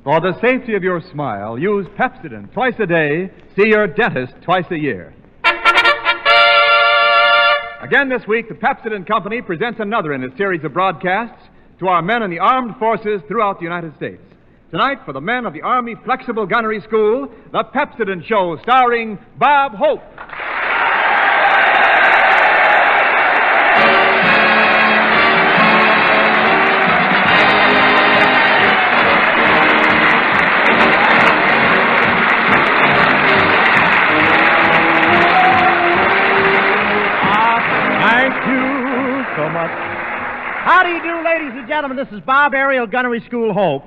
For the safety of your smile, use Pepsodent twice a day. See your dentist twice a year. Again this week, the Pepsodent Company presents another in its series of broadcasts to our men in the armed forces throughout the United States. Tonight, for the men of the Army Flexible Gunnery School, the Pepsodent Show, starring Bob Hope. How do you do, ladies and gentlemen? This is Bob Aerial Gunnery School Hope,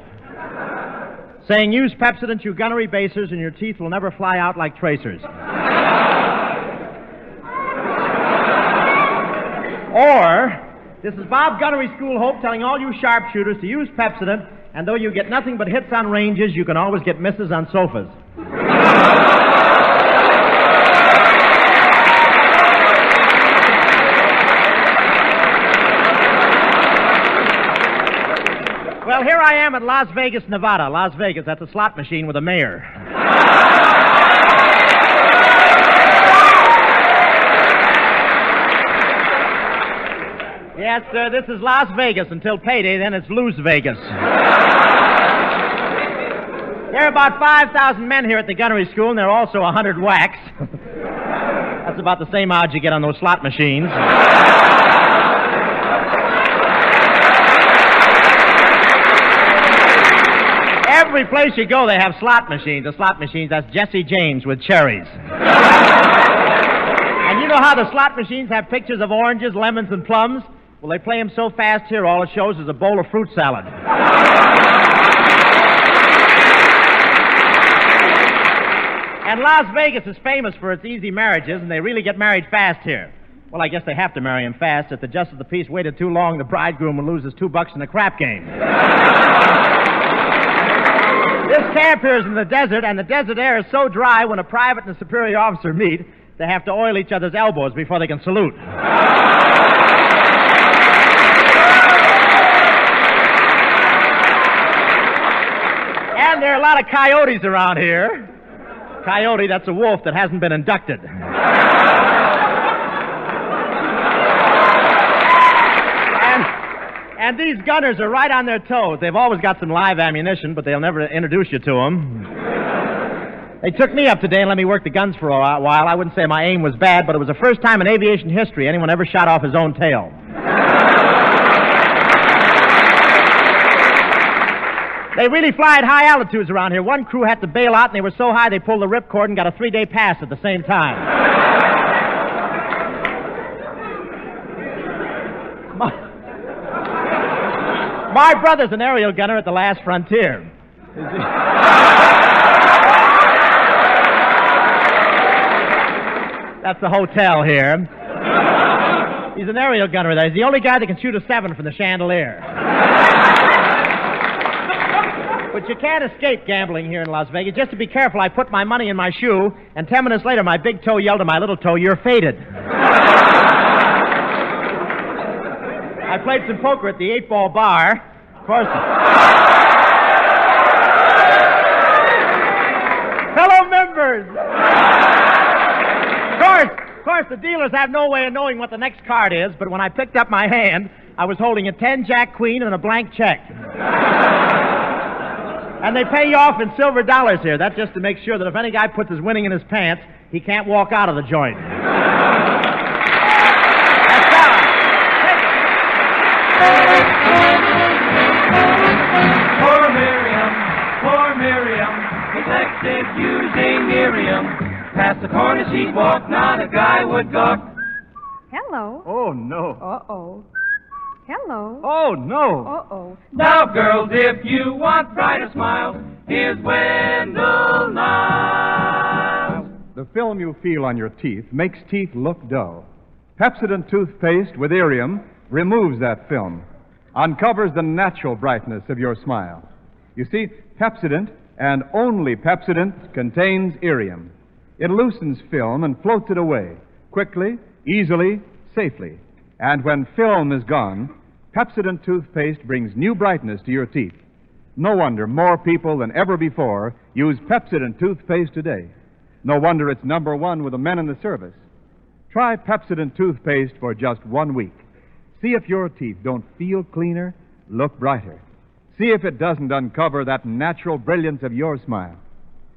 saying use Pepsodent, you gunnery basers, and your teeth will never fly out like tracers. Or, this is Bob Gunnery School Hope telling all you sharpshooters to use Pepsodent, and though you get nothing but hits on ranges, you can always get misses on sofas. Well, here I am at Las Vegas, Nevada. Las Vegas, that's a slot machine with a mayor. Yes, sir, this is Las Vegas until payday, then it's Lose Vegas. There are about 5,000 men here at the gunnery school, and there are also 100 whacks. That's about the same odds you get on those slot machines. Every place you go, they have slot machines. The slot machines, that's Jesse James with cherries. And you know how the slot machines have pictures of oranges, lemons, and plums? Well, they play them so fast here, all it shows is a bowl of fruit salad. And Las Vegas is famous for its easy marriages, and they really get married fast here. Well, I guess they have to marry him fast. If the justice of the peace waited too long, the bridegroom would lose his $2 in the crap game. This camp here is in the desert, and the desert air is so dry when a private and a superior officer meet, they have to oil each other's elbows before they can salute. And there are a lot of coyotes around here. Coyote, that's a wolf that hasn't been inducted. And these gunners are right on their toes. They've always got some live ammunition, but they'll never introduce you to them. They took me up today and let me work the guns for a while. I wouldn't say my aim was bad, but it was the first time in aviation history anyone ever shot off his own tail. They really fly at high altitudes around here. One crew had to bail out, and they were so high they pulled the ripcord and got a 3-day pass at the same time. My brother's an aerial gunner at the last frontier. That's the hotel here. He's an aerial gunner there. He's the only guy that can shoot a 7 from the chandelier. But you can't escape gambling here in Las Vegas. Just to be careful, I put my money in my shoe, and 10 minutes later, my big toe yelled to my little toe, "You're faded." I played some poker at the 8-ball bar. Of course. Fellow members! Of course, the dealers have no way of knowing what the next card is, but when I picked up my hand, I was holding a 10-Jack-Queen and a blank check. And they pay you off in silver dollars here. That's just to make sure that if any guy puts his winning in his pants, he can't walk out of the joint. Poor Miriam, detected using Miriam. Past the corner she'd walk, not a guy would gawk. Hello. Oh, no. Uh-oh. Hello. Oh, no. Uh-oh. Now, girls, if you want brighter smiles, here's Wendell Niles. The film you feel on your teeth makes teeth look dull. Pepsodent toothpaste with Irium removes that film, uncovers the natural brightness of your smile. You see, Pepsodent, and only Pepsodent, contains Irium. It loosens film and floats it away, quickly, easily, safely. And when film is gone, Pepsodent toothpaste brings new brightness to your teeth. No wonder more people than ever before use Pepsodent toothpaste today. No wonder it's number one with the men in the service. Try Pepsodent toothpaste for just 1 week. See if your teeth don't feel cleaner, look brighter. See if it doesn't uncover that natural brilliance of your smile.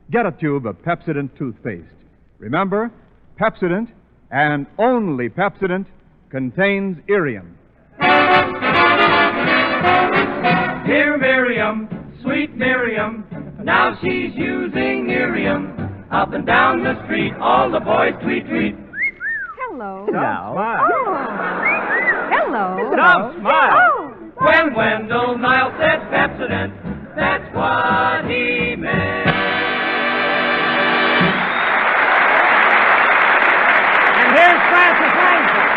Get a tube of Pepsodent toothpaste. Remember, Pepsodent, and only Pepsodent, contains irium. Dear Miriam, sweet Miriam, now she's using irium. Up and down the street, all the boys tweet, tweet. Hello. Now. Oh. Hello. Stop, smile. Oh. When Wendell Niles said Pepsodent, that's what he meant. And here's Francis Langford.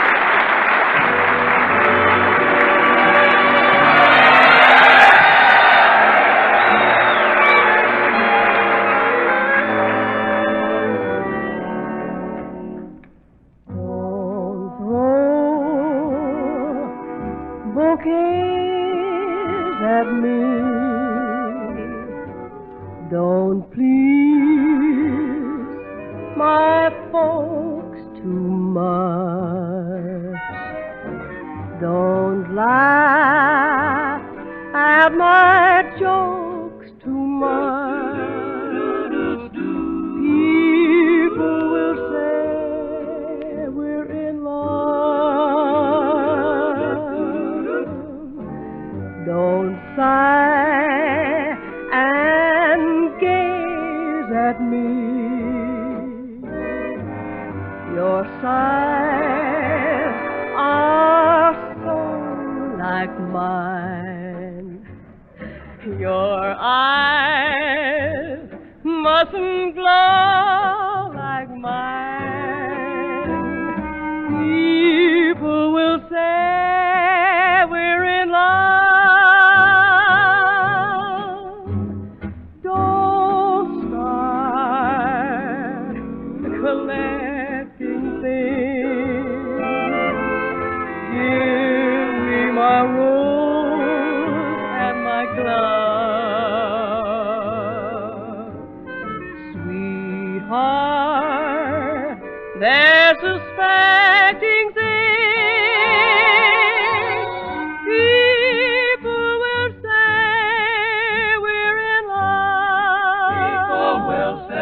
At me, don't please my folks too much. Don't laugh at my jokes too much. People will say we're in love. Don't sigh and gaze at me. Your sighs are so like mine. Your eyes mustn't glow like mine. People will say we're in love. Collecting things. Give me my rose and my glove. Sweetheart, they're suspecting things. People will say we're in love. People will say.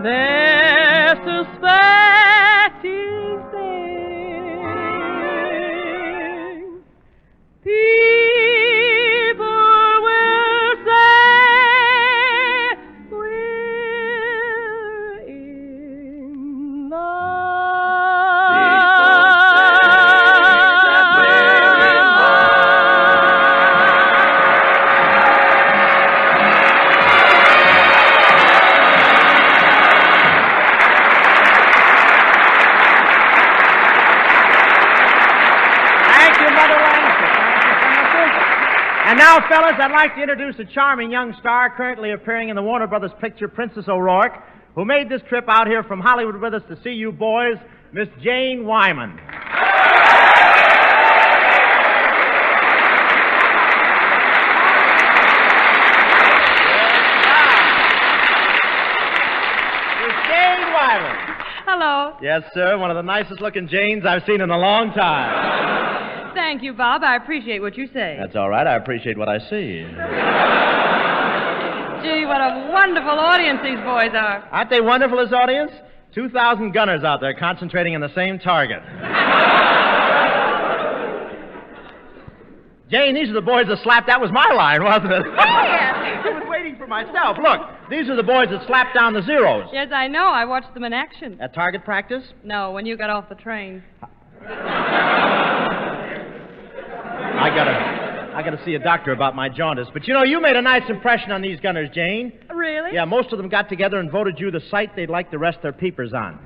They're suspecting things. People will say we're in love. And now, fellas, I'd like to introduce a charming young star currently appearing in the Warner Brothers picture Princess O'Rourke, who made this trip out here from Hollywood with us to see you boys, Miss Jane Wyman. Miss Jane Wyman. Hello. Yes, sir, one of the nicest looking Janes I've seen in a long time. Thank you, Bob. I appreciate what you say. That's all right. I appreciate what I see. Gee, what a wonderful audience these boys are. Aren't they wonderful, this audience? 2,000 gunners out there concentrating on the same target. Jane, these are the boys that slapped. That was my line, wasn't it? Oh, yes. I was waiting for myself. Look, these are the boys that slapped down the zeros. Yes, I know. I watched them in action. At target practice? No, when you got off the train. I gotta see a doctor about my jaundice. But you know, you made a nice impression on these gunners, Jane. Really? Yeah, most of them got together and voted you the site they'd like to rest their peepers on.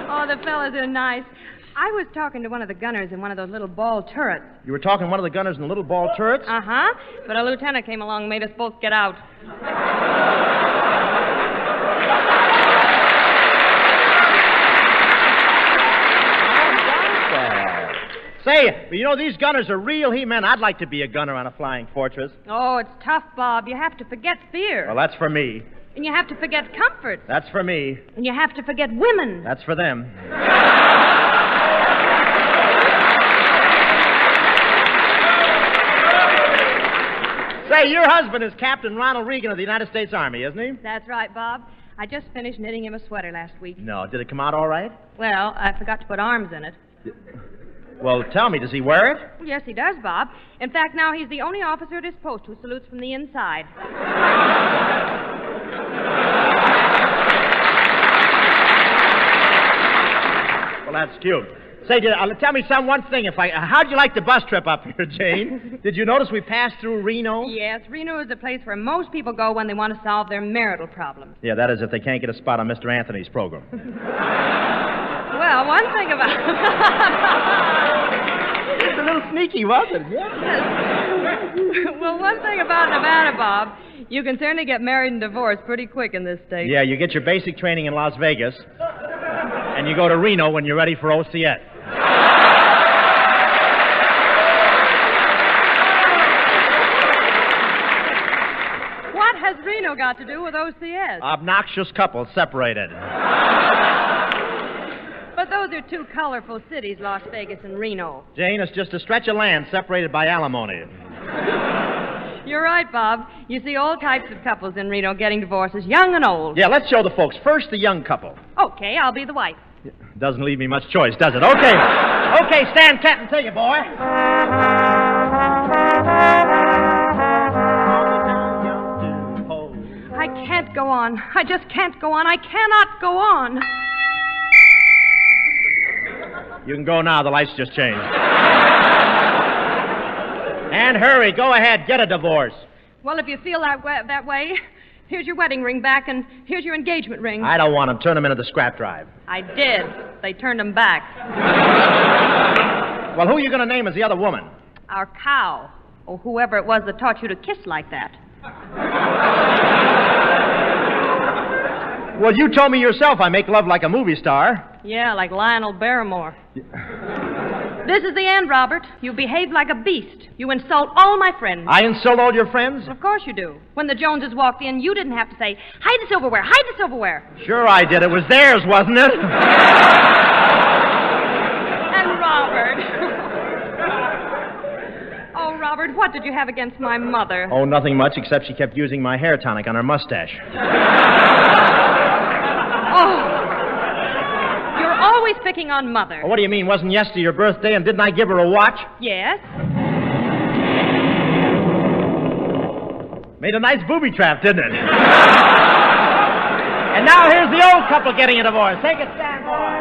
Oh, the fellas are nice. I was talking to one of the gunners in one of those little ball turrets. You were talking to one of the gunners in the little ball turrets? Uh-huh. But a lieutenant came along and made us both get out. Say, you know, these gunners are real he-men. I'd like to be a gunner on a flying fortress. Oh, it's tough, Bob. You have to forget fear. Well, that's for me. And you have to forget comfort. That's for me. And you have to forget women. That's for them. Say, your husband is Captain Ronald Reagan of the United States Army, isn't he? That's right, Bob. I just finished knitting him a sweater last week. No. Did it come out all right? Well, I forgot to put arms in it. Well, tell me, does he wear it? Well, yes, he does, Bob. In fact, now he's the only officer at his post who salutes from the inside. Well, that's cute. Say, tell me one thing. How'd you like the bus trip up here, Jane? Did you notice we passed through Reno? Yes, Reno is the place where most people go when they want to solve their marital problems. Yeah, that is if they can't get a spot on Mr. Anthony's program. Well, one thing about... It's a little sneaky, wasn't it? Yes. Well, one thing about Nevada, Bob, you can certainly get married and divorced pretty quick in this state. Yeah, you get your basic training in Las Vegas, and you go to Reno when you're ready for OCS. What has Reno got to do with OCS? Obnoxious couples separated. But those are two colorful cities, Las Vegas and Reno. Jane, it's just a stretch of land separated by alimony. You're right, Bob. You see all types of couples in Reno getting divorces, young and old. Yeah, let's show the folks. First, the young couple. Okay, I'll be the wife. Doesn't leave me much choice, does it? Okay. Okay, stand cat and take it, boy. I can't go on. I just can't go on. I cannot go on. You can go now. The lights just changed. And hurry. Go ahead. Get a divorce. Well, if you feel that way, here's your wedding ring back, and here's your engagement ring. I don't want them. Turn them into the scrap drive. I did. They turned them back. Well, who are you going to name as the other woman? Our cow. Or whoever it was that taught you to kiss like that. Well, you told me yourself I make love like a movie star. Yeah, like Lionel Barrymore. This is the end, Robert. You behave like a beast. You insult all my friends. I insult all your friends? Of course you do. When the Joneses walked in, you didn't have to say, hide the silverware, hide the silverware. Sure I did. It was theirs, wasn't it? And Robert. Oh, Robert, what did you have against my mother? Oh, nothing much, except she kept using my hair tonic on her mustache. Oh. You're always picking on Mother. Well, what do you mean? Wasn't yesterday your birthday, and didn't I give her a watch? Yes. Made a nice booby trap, didn't it? And now here's the old couple getting a divorce. Take it, Sanborn.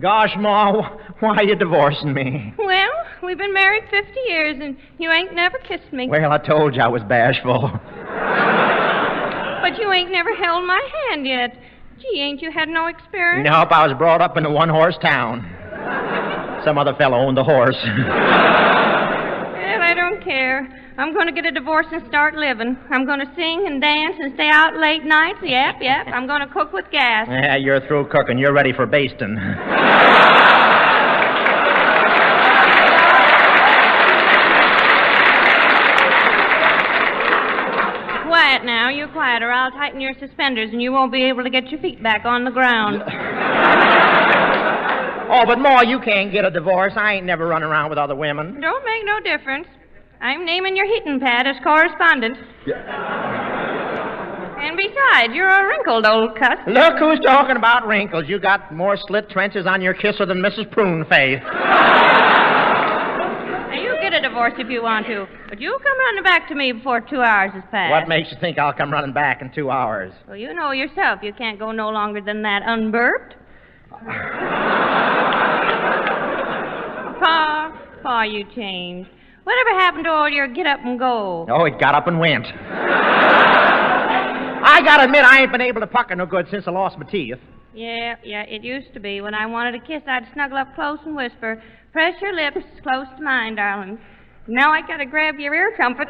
Gosh, Ma, why are you divorcing me? Well, we've been married 50 years, and you ain't never kissed me. Well, I told you I was bashful. But you ain't never held my hand yet. Gee, ain't you had no experience? Nope, I was brought up in a one-horse town. Some other fellow owned the horse. Well, I don't care. I'm going to get a divorce and start living. I'm going to sing and dance and stay out late nights. Yep. I'm going to cook with gas. Yeah, you're through cooking. You're ready for basting. Quiet now. You quiet, or I'll tighten your suspenders and you won't be able to get your feet back on the ground. Oh, but Ma, you can't get a divorce. I ain't never run around with other women. Don't make no difference. I'm naming your heating pad as correspondent. Yeah. And besides, you're a wrinkled old cuss. Look who's talking about wrinkles. You got more slit trenches on your kisser than Mrs. Pruneface. Now, you get a divorce if you want to, but you come running back to me before 2 hours has passed. What makes you think I'll come running back in 2 hours? Well, you know yourself you can't go no longer than that unburped. Pa, you changed. Whatever happened to all your get up and go? Oh, it got up and went. I gotta admit, I ain't been able to pucker no good since I lost my teeth. Yeah, it used to be. When I wanted a kiss, I'd snuggle up close and whisper, press your lips close to mine, darling. Now I gotta grab your ear trumpet.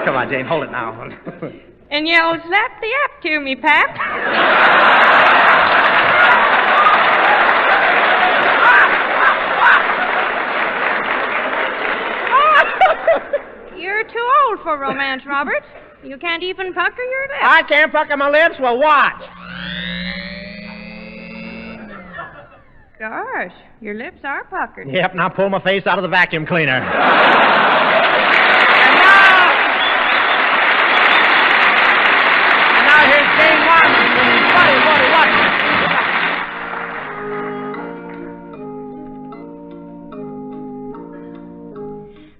Come on, Jane, hold it now. And yell, slap the app to me, Pap. You're too old for romance, Robert. You can't even pucker your lips. I can't pucker my lips? Well, watch. Gosh, your lips are puckered. Yep, now pull my face out of the vacuum cleaner. And now here's Jane Washington. What?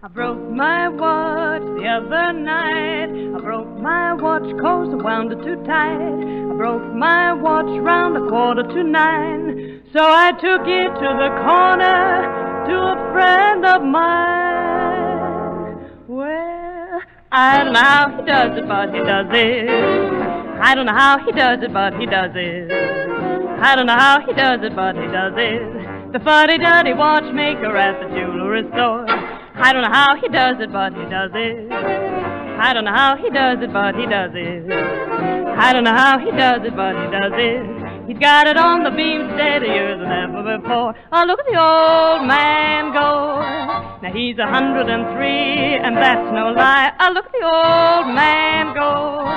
I broke my watch the other night. I broke my watch 'cause I wound it too tight. I broke my watch round 9:15. So I took it to the corner to a friend of mine. Well, I don't know how he does it, but he does it. I don't know how he does it, but he does it. I don't know how he does it, but he does it. The fuddy-duddy watchmaker at the jewelry store. I don't know how he does it, but he does it. I don't know how he does it, but he does it. I don't know how he does it, but he does it. He's got it on the beam steadier than ever before. Oh, look at the old man go. Now he's 103, and that's no lie. Oh, look at the old man go.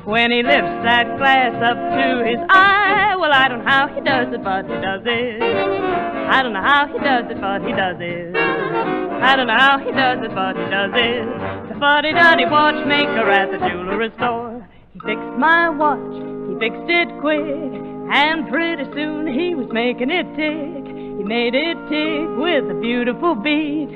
When he lifts that glass up to his eye, well, I don't know how he does it, but he does it. I don't know how he does it, but he does it. I don't know how he does it, but he does it. The fuddy-duddy watchmaker at the jewelry store. He fixed my watch, he fixed it quick, and pretty soon he was making it tick. He made it tick with a beautiful beat.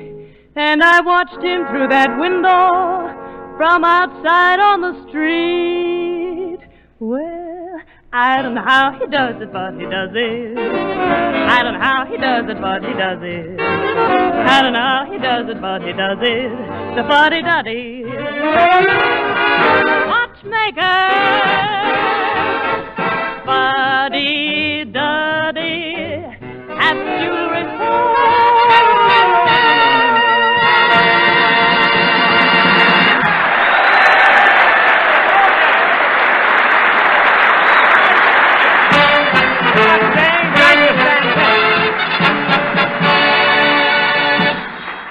And I watched him through that window from outside on the street. Well, I don't know how he does it, but he does it. I don't know how he does it, but he does it. I don't know how he does it, but he does it. The fuddy-duddy watchmaker. Fuddy-duddy at the jewelry store.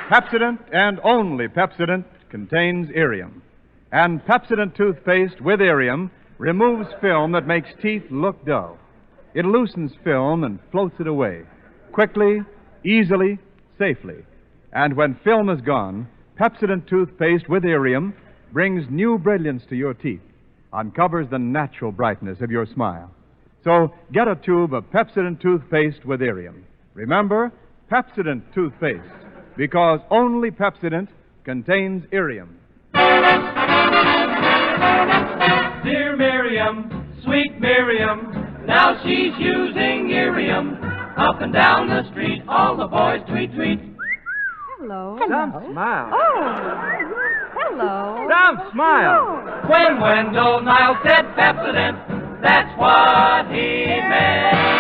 Pepsodent and only Pepsodent contains irium. And Pepsodent toothpaste with irium removes film that makes teeth look dull. It loosens film and floats it away, quickly, easily, safely. And when film is gone, Pepsodent toothpaste with irium brings new brilliance to your teeth, uncovers the natural brightness of your smile. So get a tube of Pepsodent toothpaste with irium. Remember, Pepsodent toothpaste, because only Pepsodent contains irium. Dear Miriam, sweet Miriam, now she's using irium. Up and down the street, all the boys tweet, tweet. Hello. Don't smile. Oh, hello. Don't smile. When Wendell Niles said Pepsodent, that's what he meant.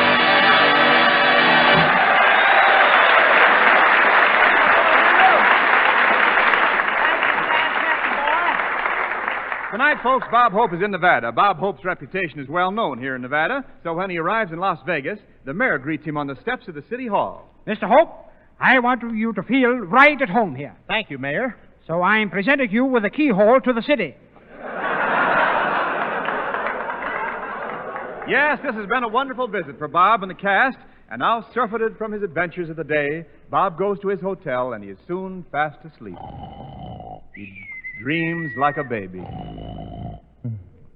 Tonight, folks, Bob Hope is in Nevada. Bob Hope's reputation is well known here in Nevada, so when he arrives in Las Vegas, the mayor greets him on the steps of the city hall. Mr. Hope, I want you to feel right at home here. Thank you, Mayor. So I'm presenting you with a keyhole to the city. Yes, this has been a wonderful visit for Bob and the cast, and now surfeited from his adventures of the day, Bob goes to his hotel, and he is soon fast asleep. He dreams like a baby.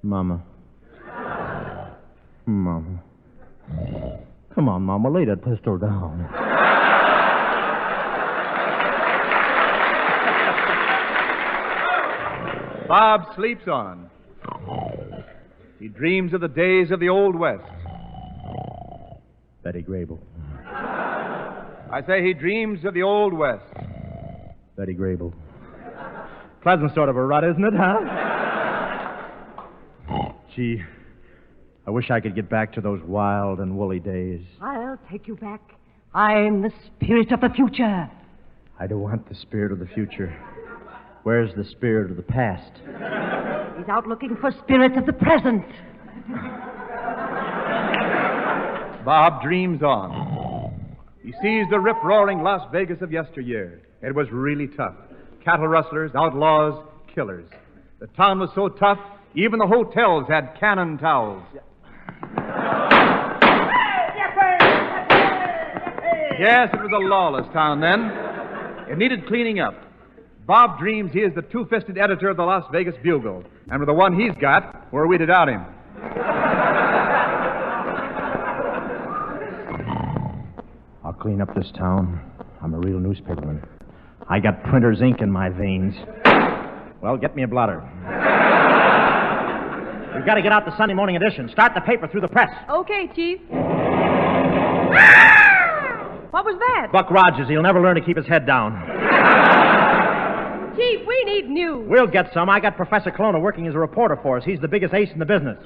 Mama. Mama. Come on, Mama, lay that pistol down. Bob sleeps on. He dreams of the days of the Old West. Betty Grable. I say he dreams of the Old West. Betty Grable. Pleasant sort of a rut, isn't it, huh? Gee, I wish I could get back to those wild and woolly days. I'll take you back. I'm the spirit of the future. I don't want the spirit of the future. Where's the spirit of the past? He's out looking for spirits of the present. Bob dreams on. He sees the rip-roaring Las Vegas of yesteryear. It was really tough. Cattle rustlers, outlaws, killers. The town was so tough, even the hotels had cannon towels. Yes, it was a lawless town then. It needed cleaning up. Bob dreams he is the two-fisted editor of the Las Vegas Bugle. And with the one he's got, were we to doubt him? I'll clean up this town. I'm a real newspaperman. I got printer's ink in my veins. Well, get me a blotter. We've got to get out the Sunday morning edition. Start the paper through the press. Okay, Chief. What was that? Buck Rogers, he'll never learn to keep his head down. Chief, we need news. We'll get some. I got Professor Colonna working as a reporter for us. He's the biggest ace in the business.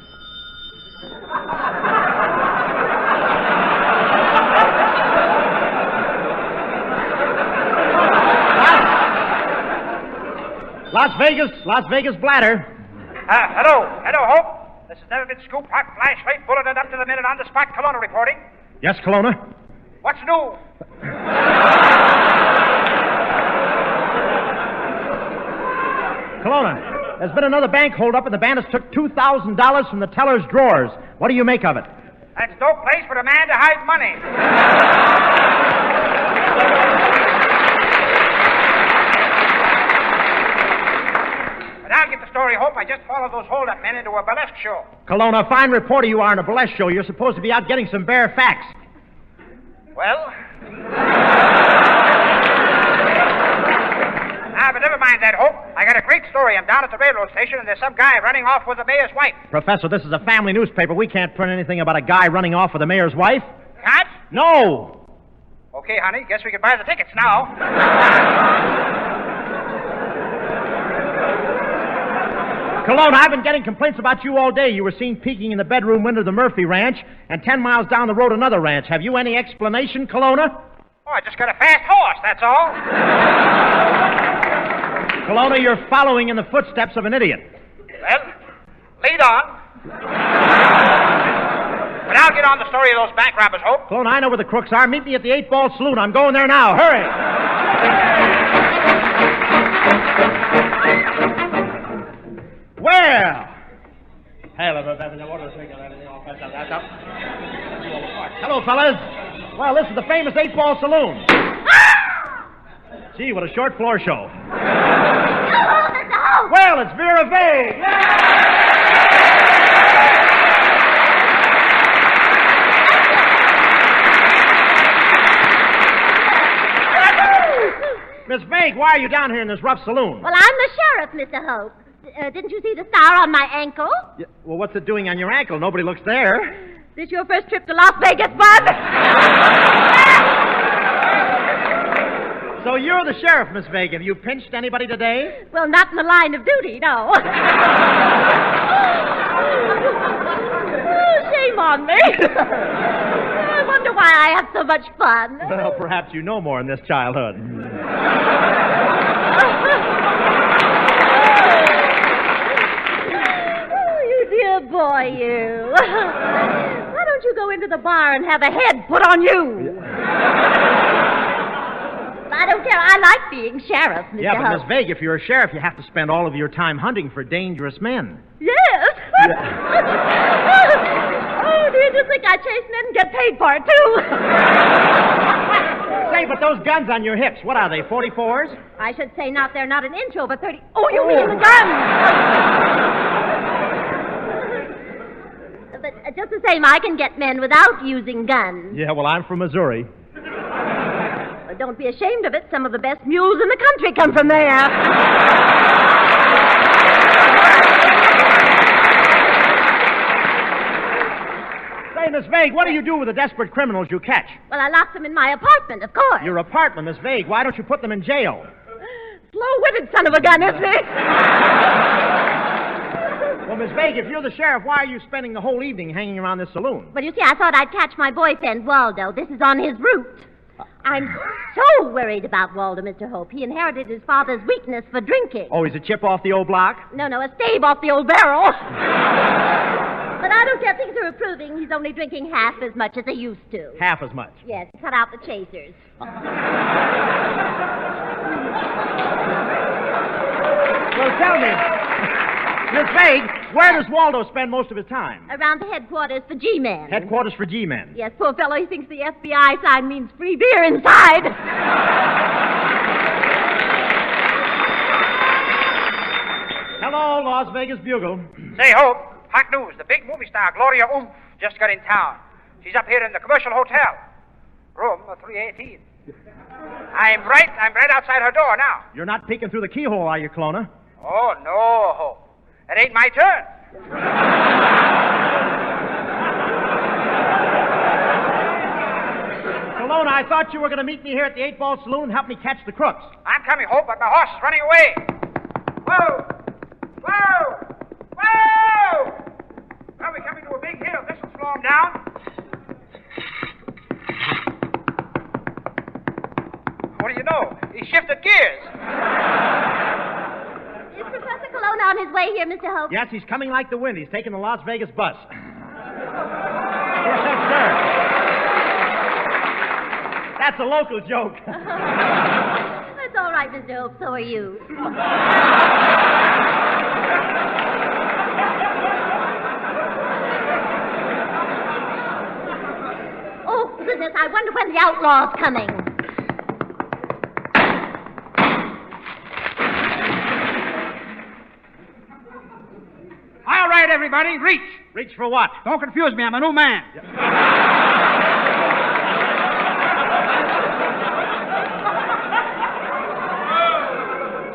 Las Vegas bladder. Hello, Hope. This is Never Been Scoop, hot flashlight, bulleted up to the minute on the spot. Colonna reporting. Yes, Colonna? What's new? Colonna, there's been another bank holdup, and the bandits took $2,000 from the teller's drawers. What do you make of it? That's no place for a man to hide money. I'll get the story, Hope. I just followed those hold-up men into a burlesque show. Colonna, fine reporter you are in a burlesque show. You're supposed to be out getting some bare facts. Well? But never mind that, Hope. I got a great story. I'm down at the railroad station, and there's some guy running off with the mayor's wife. Professor, this is a family newspaper. We can't print anything about a guy running off with the mayor's wife. Can't? No. Okay, honey. Guess we can buy the tickets now. Colonna, I've been getting complaints about you all day. You were seen peeking in the bedroom window of the Murphy Ranch, and 10 miles down the road, another ranch. Have you any explanation, Colonna? Oh, I just got a fast horse, that's all. Colonna, you're following in the footsteps of an idiot. Well, lead on. But I'll get on the story of those bank robbers, Hope. Colonna, I know where the crooks are. Meet me at the 8-Ball Saloon. I'm going there now. Hurry. Well. Hello, fellas. Well, this is the famous 8-Ball Saloon. Gee, what a short floor show. Well, it's Vera Vane. Miss Vague, why are you down here in this rough saloon? Well, I'm the sheriff, Mr. Hope. Didn't you see the star on my ankle? Yeah, well, what's it doing on your ankle? Nobody looks there. This your first trip to Las Vegas, bud? So you're the sheriff, Miss Vague. Have you pinched anybody today? Well, not in the line of duty, no. Oh, shame on me. I wonder why I have so much fun. Well, perhaps you know more in this childhood. Oh, you dear boy, you. Why don't you go into the bar and have a head put on you? I don't care. I like being sheriff, Mr. Yeah, but Hope. Miss Vague, if you're a sheriff, you have to spend all of your time hunting for dangerous men. Yes. Oh, do you just think I chase men and get paid for it, too? Say, but those guns on your hips, what are they, 44s? I should say not. They're not an inch over 30. Oh, you mean the gun? But just the same, I can get men without using guns. Yeah, well, I'm from Missouri. Well, don't be ashamed of it. Some of the best mules in the country come from there. Say, Miss Vague, what do you do with the desperate criminals you catch? Well, I lock them in my apartment, of course. Your apartment, Miss Vague. Why don't you put them in jail? Slow-witted son of a gun, isn't he? Well, Miss Vague, if you're the sheriff, why are you spending the whole evening hanging around this saloon? Well, you see, I thought I'd catch my boyfriend, Waldo. This is on his route. I'm so worried about Waldo, Mr. Hope. He inherited his father's weakness for drinking. Oh, he's a chip off the old block? No, a stave off the old barrel. But I don't get things are improving. He's only drinking half as much as he used to. Half as much? Yes, cut out the chasers. Well, tell me, Miss Vague, where does Waldo spend most of his time? Around the headquarters for G-Men. Headquarters for G-Men? Yes, poor fellow, he thinks the FBI sign means free beer inside. Hello, Las Vegas Bugle. Say, Hope, hot news. The big movie star, Gloria Oomph, just got in town. She's up here in the Commercial Hotel. Room 318. I'm right outside her door now. You're not peeking through the keyhole, are you, Colonna? Oh, no, Hope. It ain't my turn. Colonna, I thought you were going to meet me here at the 8-Ball Saloon and help me catch the crooks. I'm coming, Hope, but my horse is running away. Whoa! Whoa! Whoa! Well, we're coming to a big hill. This will slow him down. What do you know? He shifted gears. Is Professor Colonna on his way here, Mr. Hope? Yes, he's coming like the wind. He's taking the Las Vegas bus. Yes, sir. That's a local joke. That's all right, Mr. Hope. So are you. Oh, goodness, I wonder when the outlaw's coming. All right, everybody, reach. Reach for what? Don't confuse me. I'm a new man.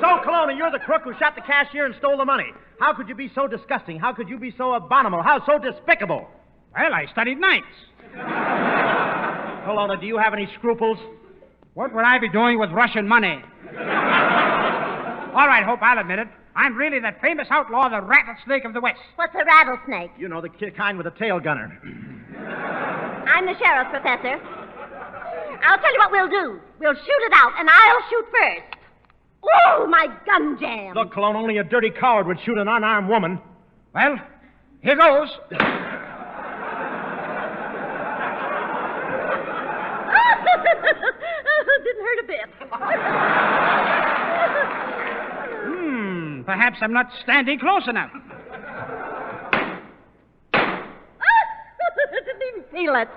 So, Colonna, you're the crook who shot the cashier and stole the money. How could you be so disgusting? How could you be so abominable? How so despicable? Well, I studied nights. Colonna, do you have any scruples? What would I be doing with Russian money? All right, Hope, I'll admit it. I'm really that famous outlaw, the Rattlesnake of the West. What's a rattlesnake? You know, the kind with a tail gunner. I'm the sheriff, Professor. I'll tell you what we'll do. We'll shoot it out, and I'll shoot first. Oh, my gun jammed. Look, Colonna, only a dirty coward would shoot an unarmed woman. Well, here goes. Didn't hurt a bit. Perhaps I'm not standing close enough. Didn't even feel it.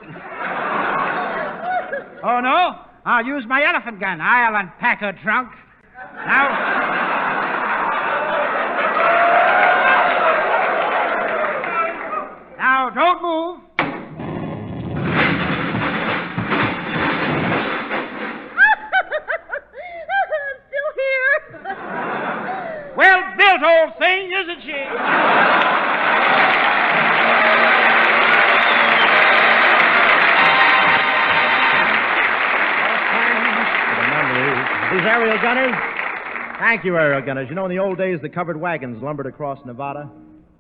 Oh, no? I'll use my elephant gun. I'll unpack her trunk. Now, don't move. I'm still here. Well built, old thing, isn't she? These aerial gunners? Thank you, aerial gunners. You know, in the old days, the covered wagons lumbered across Nevada,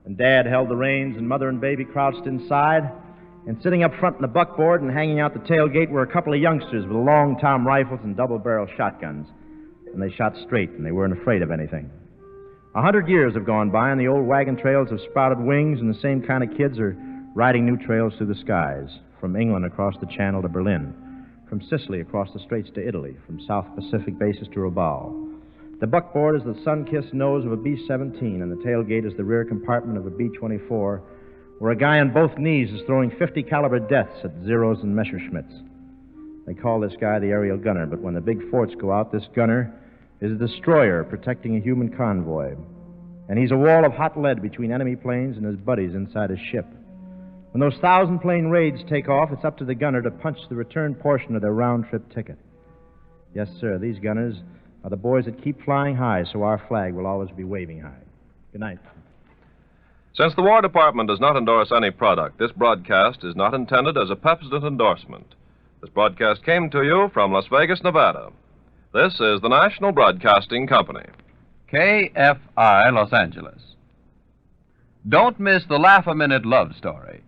and Dad held the reins, and Mother and Baby crouched inside, and sitting up front in the buckboard and hanging out the tailgate were a couple of youngsters with long Tom rifles and double-barrel shotguns. And they shot straight, and they weren't afraid of anything. 100 years have gone by, and the old wagon trails have sprouted wings, and the same kind of kids are riding new trails through the skies, from England across the Channel to Berlin, from Sicily across the Straits to Italy, from South Pacific bases to Rabaul. The buckboard is the sun-kissed nose of a B-17, and the tailgate is the rear compartment of a B-24, where a guy on both knees is throwing 50-caliber deaths at Zeros and Messerschmitts. They call this guy the aerial gunner, but when the big forts go out, this gunner is a destroyer protecting a human convoy. And he's a wall of hot lead between enemy planes and his buddies inside his ship. When those 1,000-plane raids take off, it's up to the gunner to punch the return portion of their round-trip ticket. Yes, sir, these gunners are the boys that keep flying high, so our flag will always be waving high. Good night. Since the War Department does not endorse any product, this broadcast is not intended as a Pepsodent endorsement. This broadcast came to you from Las Vegas, Nevada. This is the National Broadcasting Company. KFI Los Angeles. Don't miss the Laugh-A-Minute Love Story.